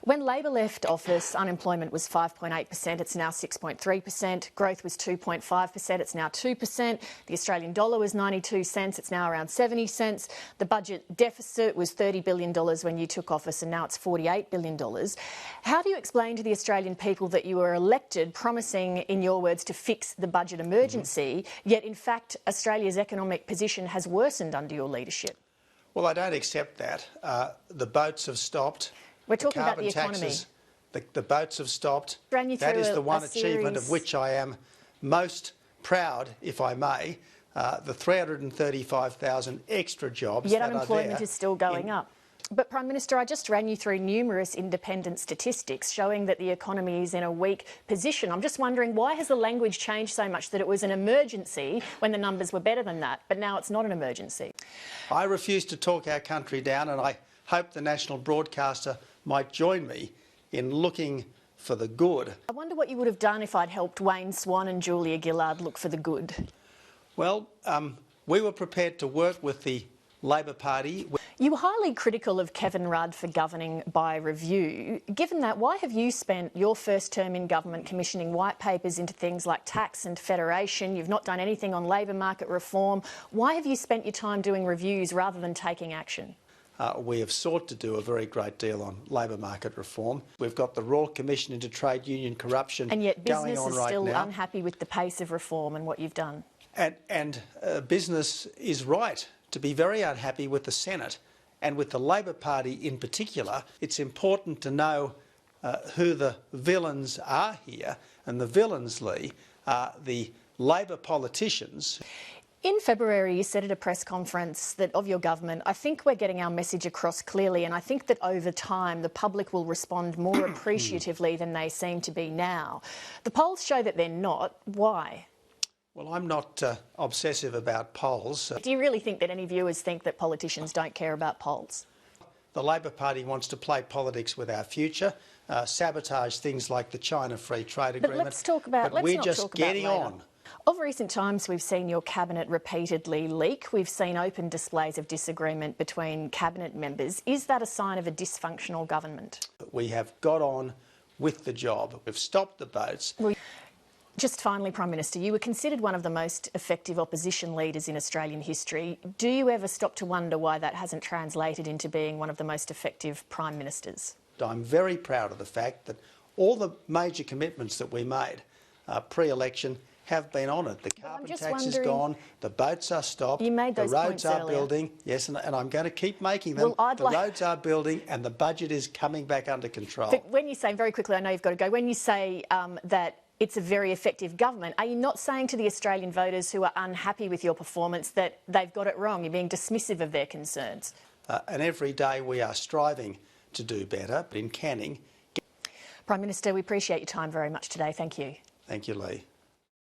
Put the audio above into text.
When Labor left office, unemployment was 5.8%, it's now 6.3%. Growth was 2.5%, it's now 2%. The Australian dollar was 92 cents, it's now around 70 cents. The budget deficit was $30 billion when you took office and now it's $48 billion. How do you explain to the Australian people that you were elected promising, in your words, to fix the budget emergency, yet in fact Australia's economic position has worsened under your leadership? Well, I don't accept that. The boats have stopped. We're talking about the carbon economy. taxes, the boats have stopped. Ran you That through is the one series achievement of which I am most proud, if I may, the 335,000 extra jobs Yet that are there. unemployment is still going up. But Prime Minister, I just ran you through numerous independent statistics showing that the economy is in a weak position. I'm just wondering, why has the language changed so much that it was an emergency when the numbers were better than that, but now it's not an emergency? I refuse to talk our country down, and I hope the national broadcaster might join me in looking for the good. I wonder what you would have done if I'd helped Wayne Swan and Julia Gillard look for the good. Well, we were prepared to work with the Labor Party. You were highly critical of Kevin Rudd for governing by review. Given that, why have you spent your first term in government commissioning white papers into things like tax and federation? You've not done anything on labour market reform. Why have you spent your time doing reviews rather than taking action? We have sought to do a very great deal on labour market reform. We've got the Royal Commission into Trade Union corruption going on right now. And yet business is still unhappy with the pace of reform and what you've done. And business is right to be very unhappy with the Senate and with the Labor Party in particular. It's important to know who the villains are here, and the villains, Lee, are the Labor politicians. In February, you said at a press conference that of your government, I think we're getting our message across clearly, and I think that over time the public will respond more appreciatively than they seem to be now. The polls show that they're not. Why? Well, I'm not obsessive about polls. Do you really think that any viewers think that politicians don't care about polls? The Labor Party wants to play politics with our future, sabotage things like the China Free Trade Agreement. But let's talk about. But we're just getting on. Of recent times, we've seen your cabinet repeatedly leak. We've seen open displays of disagreement between cabinet members. Is that a sign of a dysfunctional government? We have got on with the job. We've stopped the boats. Just finally, Prime Minister, you were considered one of the most effective opposition leaders in Australian history. Do you ever stop to wonder why that hasn't translated into being one of the most effective Prime Ministers? I'm very proud of the fact that all the major commitments that we made pre-election have been honoured. The carbon tax is gone, the boats are stopped, you made those the roads are earlier. building, yes, and I'm going to keep making them. Well, the roads are building and the budget is coming back under control. But when you say, very quickly, I know you've got to go, when you say that it's a very effective government, are you not saying to the Australian voters who are unhappy with your performance that they've got it wrong? You're being dismissive of their concerns. And every day we are striving to do better, but in Canning. Prime Minister, we appreciate your time very much today. Thank you. Thank you, Lee.